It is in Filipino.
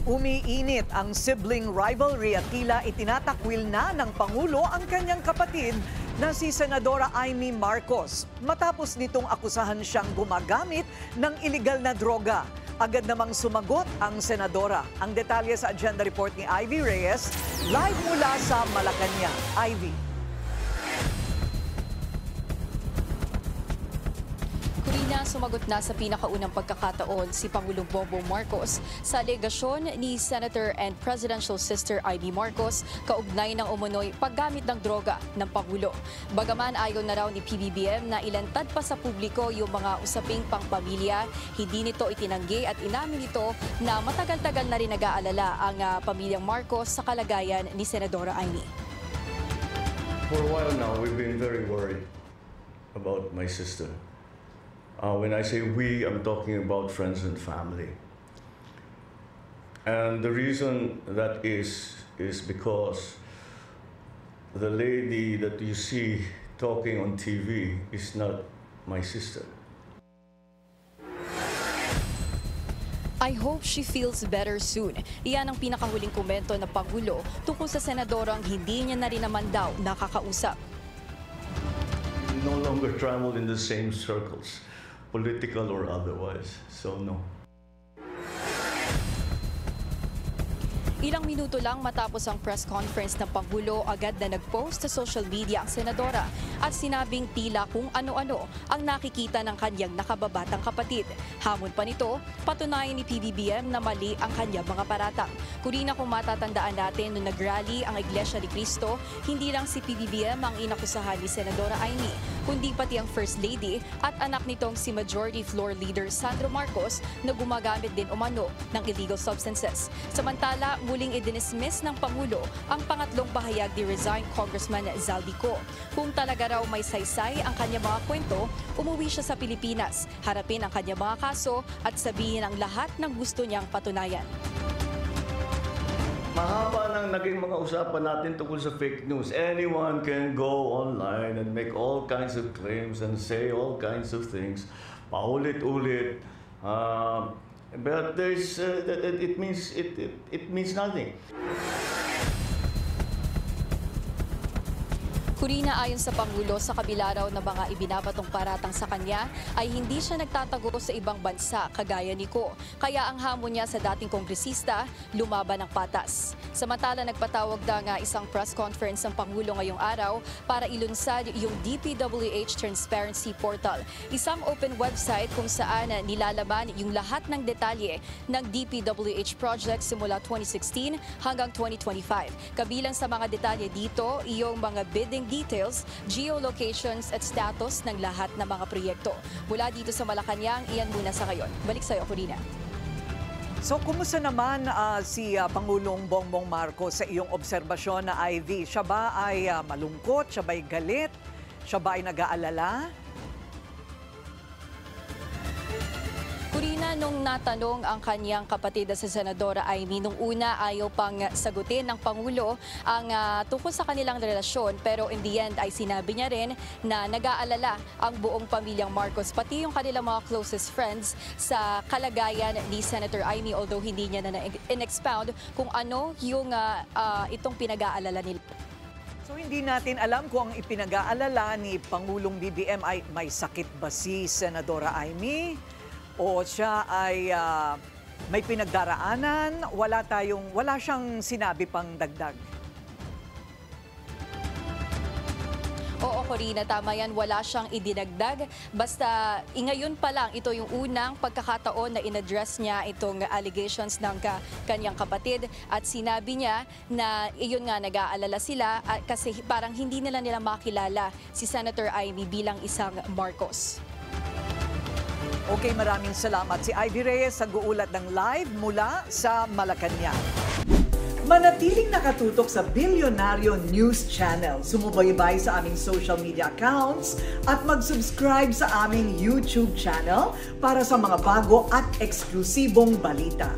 Umiinit ang sibling rivalry at tila itinatakwil na ng Pangulo ang kanyang kapatid na si Senadora Amy Marcos matapos nitong akusahan siyang gumagamit ng iligal na droga. Agad namang sumagot ang senadora. Ang detalye sa agenda report ni Ivy Reyes, live mula sa Malacanang. Ivy. Kurina, sumagot na sa pinakaunang pagkakataon si Pangulong Bongbong Marcos sa alegasyon ni Senator and Presidential Sister Amy Marcos kaugnay ng umunoy paggamit ng droga ng Pangulo. Bagaman ayaw na raw ni PBBM na ilantad pa sa publiko yung mga usaping pangpamilya, hindi nito itinanggi at inamin nito na matagal-tagal na rin nag-aalala ang pamilyang Marcos sa kalagayan ni Senadora Amy. For a while now, we've been very worried about my sister. When I say we, I'm talking about friends and family. And the reason that is because the lady that you see talking on TV is not my sister. I hope she feels better soon. Iyan ang pinakahuling komento ng Pangulo tungkol sa senadorang hindi niya na rin naman daw nakakausap. We no longer travel in the same circles, political or otherwise, so no. Ilang minuto lang matapos ang press conference ng Pangulo, agad na nag-post sa social media ang senadora at sinabing tila kung ano-ano ang nakikita ng kanyang nakababatang kapatid. Hamon pa nito, patunayan ni PBBM na mali ang kanyang mga paratang. Kurina, kung matatandaan natin nung nag-rally ang Iglesia ni Cristo, hindi lang si PBBM ang inakusahan ni Senadora Amy, kundi pati ang First Lady at anak nitong si Majority Floor Leader Sandro Marcos na gumagamit din umano ng illegal substances. Samantala, muling idinismiss ng Pangulo ang pangatlong pahayag ni resigned Congressman Zaldico. Kung talaga raw may saysay ang kanyang mga kwento, umuwi siya sa Pilipinas, harapin ang kanyang mga kaso at sabihin ang lahat ng gusto niyang patunayan. Mahaba nang naging mga usapan natin tungkol sa fake news. Anyone can go online and make all kinds of claims and say all kinds of things. Paulit-ulit. But there's it means nothing. Kurina, ayon sa Pangulo, sa kabila raw ng mga ibinabatong paratang sa kanya ay hindi siya nagtatago sa ibang bansa kagaya ni Ko. Kaya ang hamon niya sa dating kongresista, lumaban ng patas. Samantala, nagpatawag na nga isang press conference ng Pangulo ngayong araw para ilunsad yung DPWH Transparency Portal. Isang open website kung saan nilalaman yung lahat ng detalye ng DPWH project simula 2016 hanggang 2025. Kabilang sa mga detalye dito, iyong mga bidding details, geolocations at status ng lahat ng mga proyekto. Mula dito sa Malacanang, iyan muna sa ngayon. Balik sa iyo, Corina. So, kumusta naman si Pangulong Bongbong Marcos sa iyong obserbasyon na Ivy? Siya ba ay malungkot? Siya ba ay galit? Siya ba ay nag-aalala? Kurina, nung natanong ang kanyang kapatid na si Senadora Amy, nung una ayaw pang sagutin ng Pangulo ang tungkol sa kanilang relasyon, pero in the end ay sinabi niya rin na nag-aalala ang buong pamilyang Marcos, pati yung kanilang mga closest friends sa kalagayan ni Senator Amy, although hindi niya na in-expound kung ano yung itong pinag-aalala nila. So hindi natin alam kung ang ipinag-aalala ni Pangulong BBM ay may sakit ba si Senadora Amy? O siya ay may pinagdaraanan, wala siyang sinabi pang dagdag. Oo, Corina, tama yan. Wala siyang idinagdag. Basta ngayon pa lang, ito yung unang pagkakataon na in-address niya itong allegations ng kanyang kapatid. At sinabi niya na iyon nga, nag-aalala sila kasi parang hindi nila makilala si Senator Amy bilang isang Marcos. Okay, maraming salamat si Ivy Reyes sa guulat ng live mula sa Malacanang. Manatiling nakatutok sa Bilyonaryo News Channel. Sumubaybay sa aming social media accounts at mag-subscribe sa aming YouTube channel para sa mga bago at eksklusibong balita.